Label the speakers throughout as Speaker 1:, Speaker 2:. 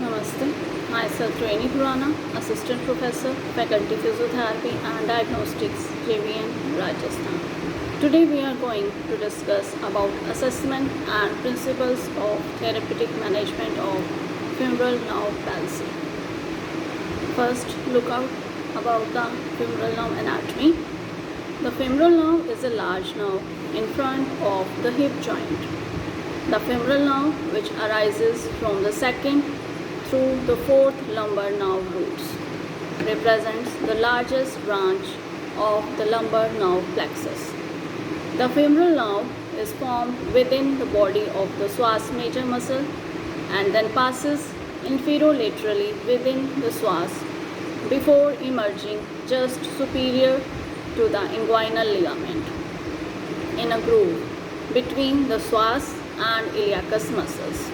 Speaker 1: Namaste. Myself Reni Purana, Assistant Professor, Faculty Physiotherapy and Diagnostics, JVN, Rajasthan. Today we are going to discuss about assessment and principles of therapeutic management of femoral nerve palsy. First, look out about the femoral nerve anatomy. The femoral nerve is a large nerve in front of the hip joint. The femoral nerve, which arises from the second through the fourth lumbar nerve roots, represents the largest branch of the lumbar nerve plexus. The femoral nerve is formed within the body of the psoas major muscle and then passes inferolaterally within the psoas before emerging just superior to the inguinal ligament in a groove between the psoas and iliacus muscles.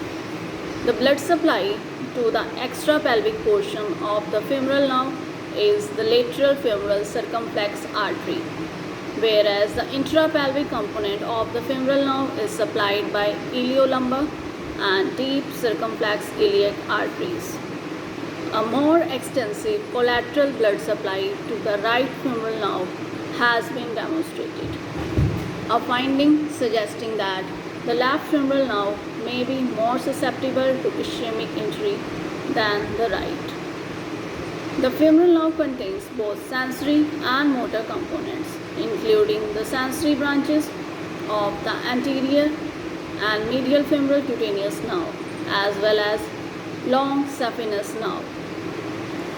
Speaker 1: The blood supply to the extrapelvic portion of the femoral nerve is the lateral femoral circumflex artery, whereas the intrapelvic component of the femoral nerve is supplied by iliolumbar and deep circumflex iliac arteries. A more extensive collateral blood supply to the right femoral nerve has been demonstrated, a finding suggesting that the left femoral nerve may be more susceptible to ischemic injury than the right. The femoral nerve contains both sensory and motor components, including the sensory branches of the anterior and medial femoral cutaneous nerve, as well as long saphenous nerve.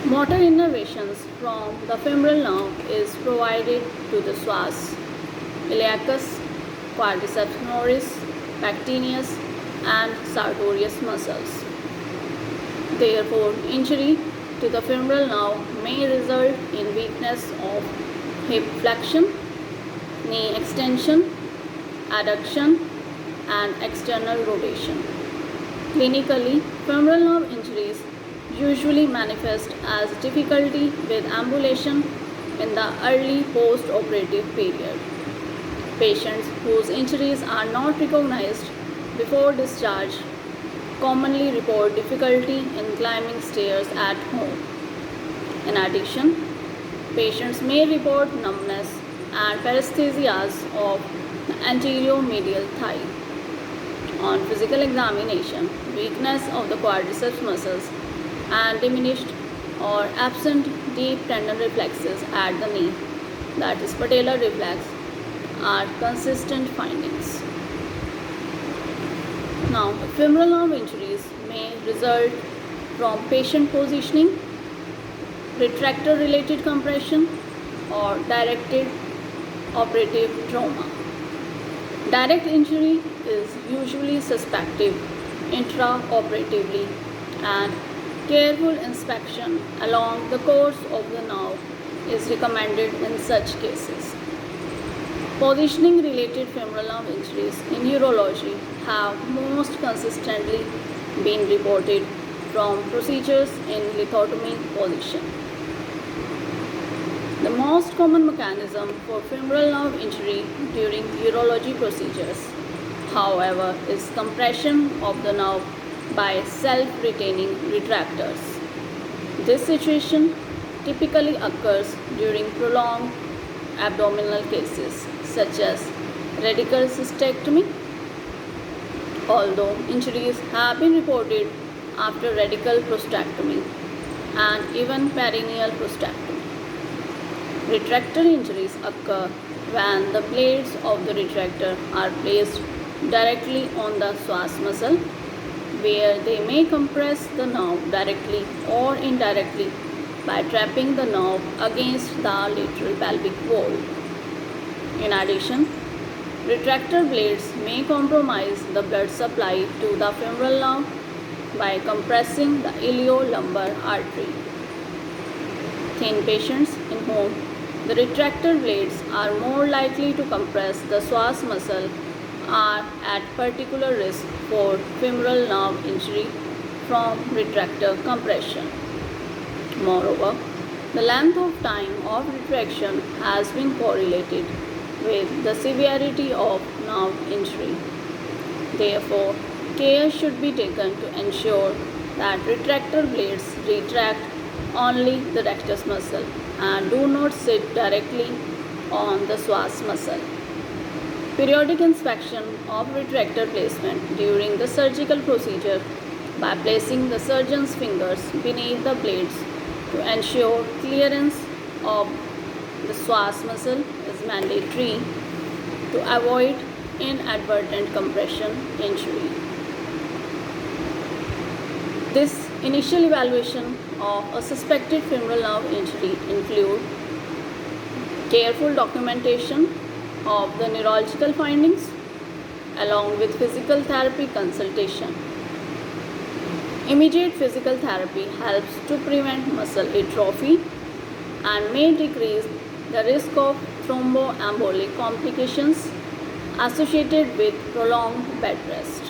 Speaker 1: Motor innervations from the femoral nerve is provided to the psoas, iliacus, quadriceps femoris, pectineus, and sartorius muscles. Therefore, injury to the femoral nerve may result in weakness of hip flexion, knee extension, adduction, and external rotation. Clinically, femoral nerve injuries usually manifest as difficulty with ambulation in the early post-operative period. Patients whose injuries are not recognized before discharge commonly report difficulty in climbing stairs at home. In addition, patients may report numbness and paresthesias of the anterior medial thigh. On physical examination, weakness of the quadriceps muscles and diminished or absent deep tendon reflexes at the knee, that is patellar reflex, are consistent findings. Now, femoral nerve injuries may result from patient positioning, retractor related compression, or directed operative trauma. Direct injury is usually suspected intraoperatively, and careful inspection along the course of the nerve is recommended in such cases. Positioning related femoral nerve injuries in urology have most consistently been reported from procedures in lithotomy position. The most common mechanism for femoral nerve injury during urology procedures, however, is compression of the nerve by self-retaining retractors. This situation typically occurs during prolonged abdominal cases such as radical cystectomy, although injuries have been reported after radical prostatectomy and even perineal prostatectomy. Retractor injuries occur when the blades of the retractor are placed directly on the psoas muscle, where they may compress the nerve directly or indirectly by trapping the nerve against the lateral pelvic wall. In addition, retractor blades may compromise the blood supply to the femoral nerve by compressing the iliolumbar artery. Thin patients in whom the retractor blades are more likely to compress the psoas muscle are at particular risk for femoral nerve injury from retractor compression. Moreover, the length of time of retraction has been correlated with the severity of nerve injury. Therefore, care should be taken to ensure that retractor blades retract only the rectus muscle and do not sit directly on the psoas muscle. Periodic inspection of retractor placement during the surgical procedure by placing the surgeon's fingers beneath the blades to ensure clearance of the psoas muscle is mandatory to avoid inadvertent compression injury. This initial evaluation of a suspected femoral nerve injury include careful documentation of the neurological findings along with physical therapy consultation. Immediate physical therapy helps to prevent muscle atrophy and may decrease the risk of thromboembolic complications associated with prolonged bed rest.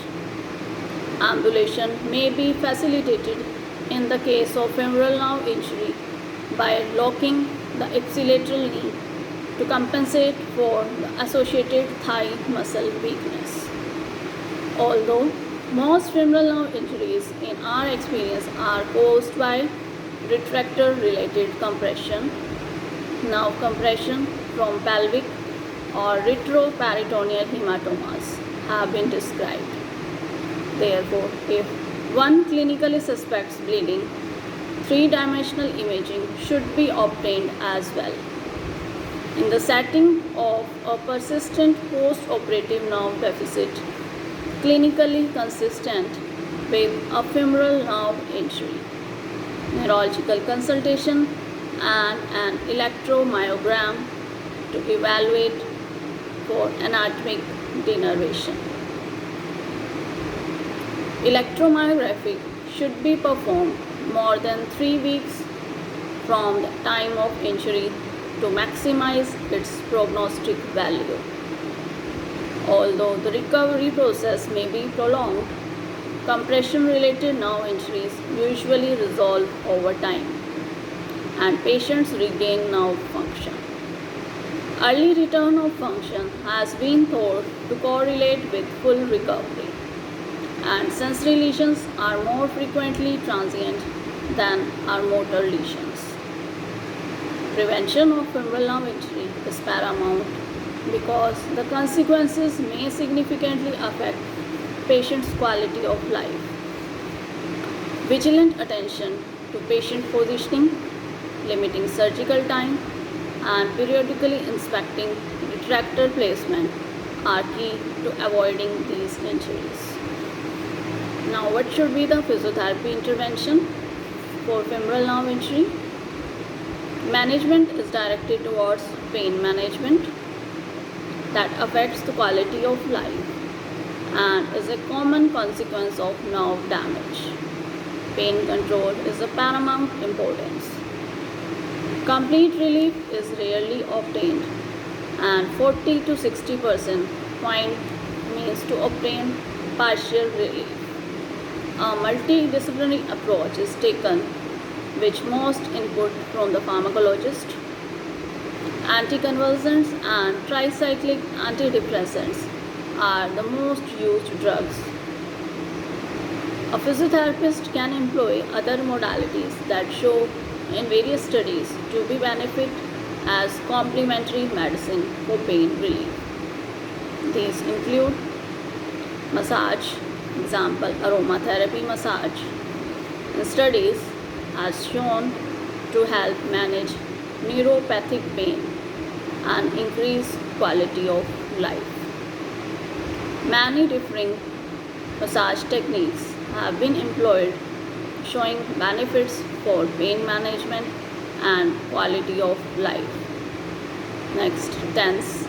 Speaker 1: Ambulation may be facilitated in the case of femoral nerve injury by locking the ipsilateral knee to compensate for the associated thigh muscle weakness. Although most femoral nerve injuries in our experience are caused by retractor related compression, nerve compression from pelvic or retroperitoneal hematomas have been described. Therefore, if one clinically suspects bleeding, three-dimensional imaging should be obtained as well. In the setting of a persistent post-operative nerve deficit, clinically consistent with a femoral nerve injury, neurological consultation and an electromyogram to evaluate for anatomic denervation. Electromyography should be performed more than 3 weeks from the time of injury to maximize its prognostic value. Although the recovery process may be prolonged, compression-related nerve injuries usually resolve over time and patients regain nerve function. Early return of function has been thought to correlate with full recovery, and sensory lesions are more frequently transient than are motor lesions. Prevention of femoral nerve injury is paramount because the consequences may significantly affect patient's quality of life. Vigilant attention to patient positioning, limiting surgical time, and periodically inspecting retractor placement are key to avoiding these injuries. Now, what should be the physiotherapy intervention for femoral nerve injury? Management is directed towards pain management that affects the quality of life and is a common consequence of nerve damage. Pain control is of paramount importance. Complete relief is rarely obtained, and 40 to 60% point means to obtain partial relief. A multidisciplinary approach is taken, which most input from the pharmacologist. Anticonvulsants and tricyclic antidepressants are the most used drugs. A physiotherapist can employ other modalities that show in various studies to be benefit as complementary medicine for pain relief. These include massage, example aromatherapy massage. In studies has shown to help manage neuropathic pain and increase quality of life. Many different massage techniques have been employed showing benefits for pain management and quality of life. Next, TENS.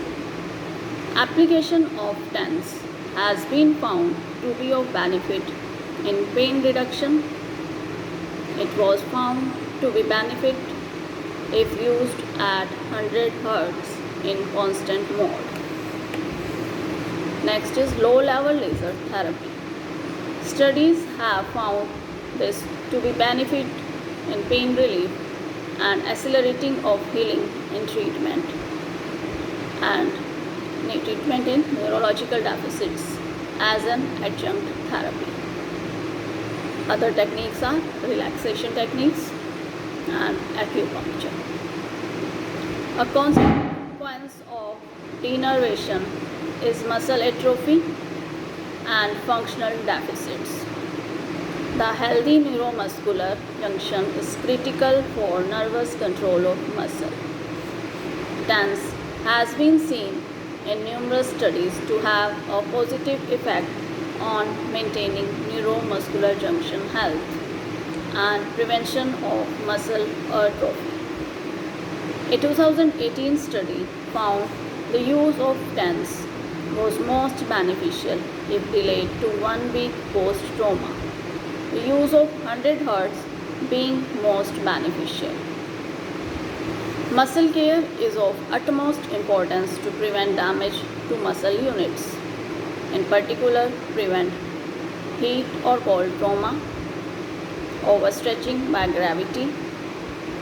Speaker 1: Application of TENS has been found to be of benefit in pain reduction. It was found to be benefit if used at 100 Hz in constant mode. Next is low-level laser therapy. Studies have found this to be benefit in pain relief and accelerating of healing in treatment and treatment in neurological deficits as an adjunct therapy. Other techniques are relaxation techniques and acupuncture. A consequence of denervation is muscle atrophy and functional deficits. The healthy neuromuscular junction is critical for nervous control of muscle. TENS has been seen in numerous studies to have a positive effect on maintaining neuromuscular junction health and prevention of muscle atrophy. A 2018 study found the use of TENS was most beneficial if delayed to 1 week post-trauma, the use of 100 Hz being most beneficial. Muscle care is of utmost importance to prevent damage to muscle units. In particular, prevent heat or cold trauma, overstretching by gravity,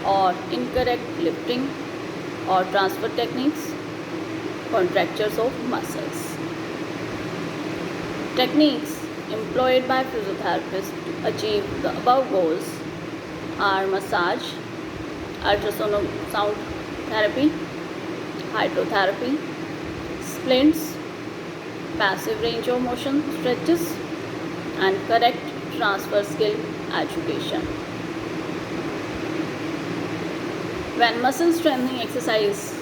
Speaker 1: or incorrect lifting or transfer techniques, contractures of muscles. Techniques employed by physiotherapists to achieve the above goals are massage, ultrasound therapy, hydrotherapy, splints, passive range of motion stretches, and correct transfer skill education. When muscle strengthening exercise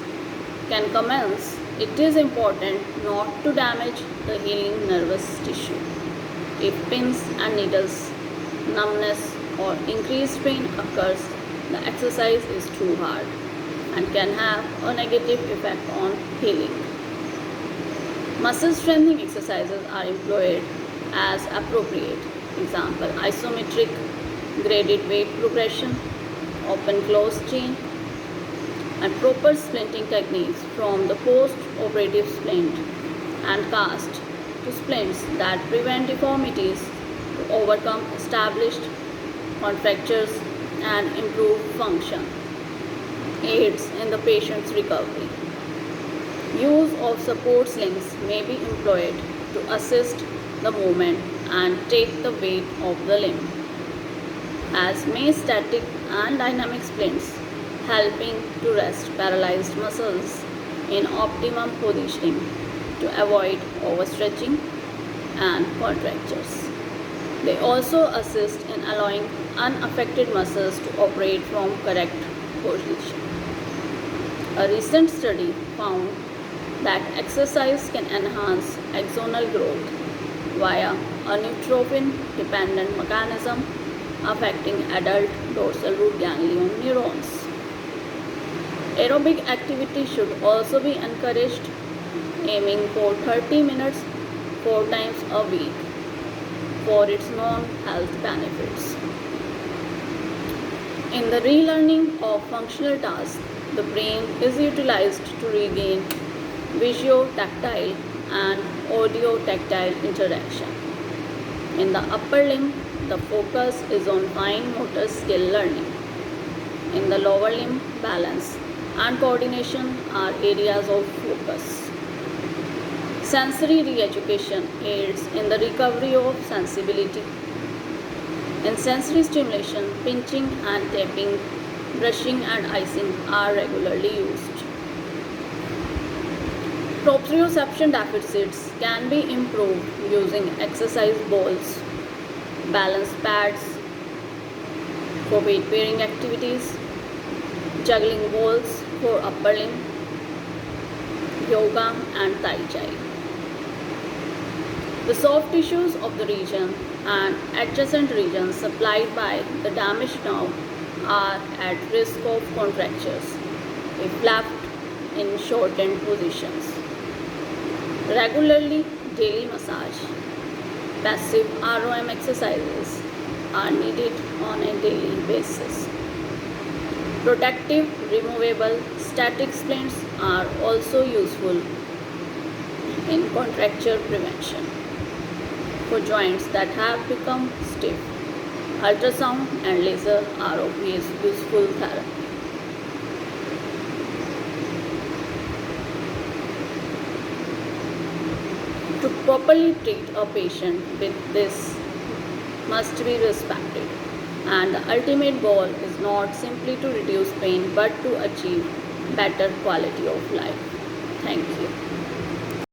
Speaker 1: can commence, it is important not to damage the healing nervous tissue. If pins and needles, numbness, or increased pain occurs, the exercise is too hard and can have a negative effect on healing. Muscle strengthening exercises are employed as appropriate. Example, isometric graded weight progression, open close chain, and proper splinting techniques from the post-operative splint and cast to splints that prevent deformities to overcome established contractures and improve function, aids in the patient's recovery. Use of support slings may be employed to assist the movement and take the weight of the limb, as may static and dynamic splints helping to rest paralyzed muscles in optimum positioning to avoid overstretching and contractures. They also assist in allowing unaffected muscles to operate from correct position. A recent study found that exercise can enhance axonal growth via a neutrophin-dependent mechanism affecting adult dorsal root ganglion neurons. Aerobic activity should also be encouraged, aiming for 30 minutes 4 times a week for its known health benefits. In the relearning of functional tasks, the brain is utilized to regain visuo-tactile and audio-tactile interaction. In the upper limb, the focus is on fine motor skill learning. In the lower limb, balance and coordination are areas of focus. Sensory re-education aids in the recovery of sensibility. In sensory stimulation, pinching and tapping, brushing and icing are regularly used. Proprioception deficits can be improved using exercise balls, balance pads for weight bearing activities, juggling balls for upper limb, yoga and tai chi. The soft tissues of the region and adjacent regions supplied by the damaged nerve are at risk of contractures if left in shortened positions. Regularly daily massage, passive ROM exercises are needed on a daily basis. Protective, removable, static splints are also useful in contracture prevention. For joints that have become stiff, ultrasound and laser are always useful therapy. To properly treat a patient with this must be respected. And the ultimate goal is not simply to reduce pain but to achieve better quality of life. Thank you.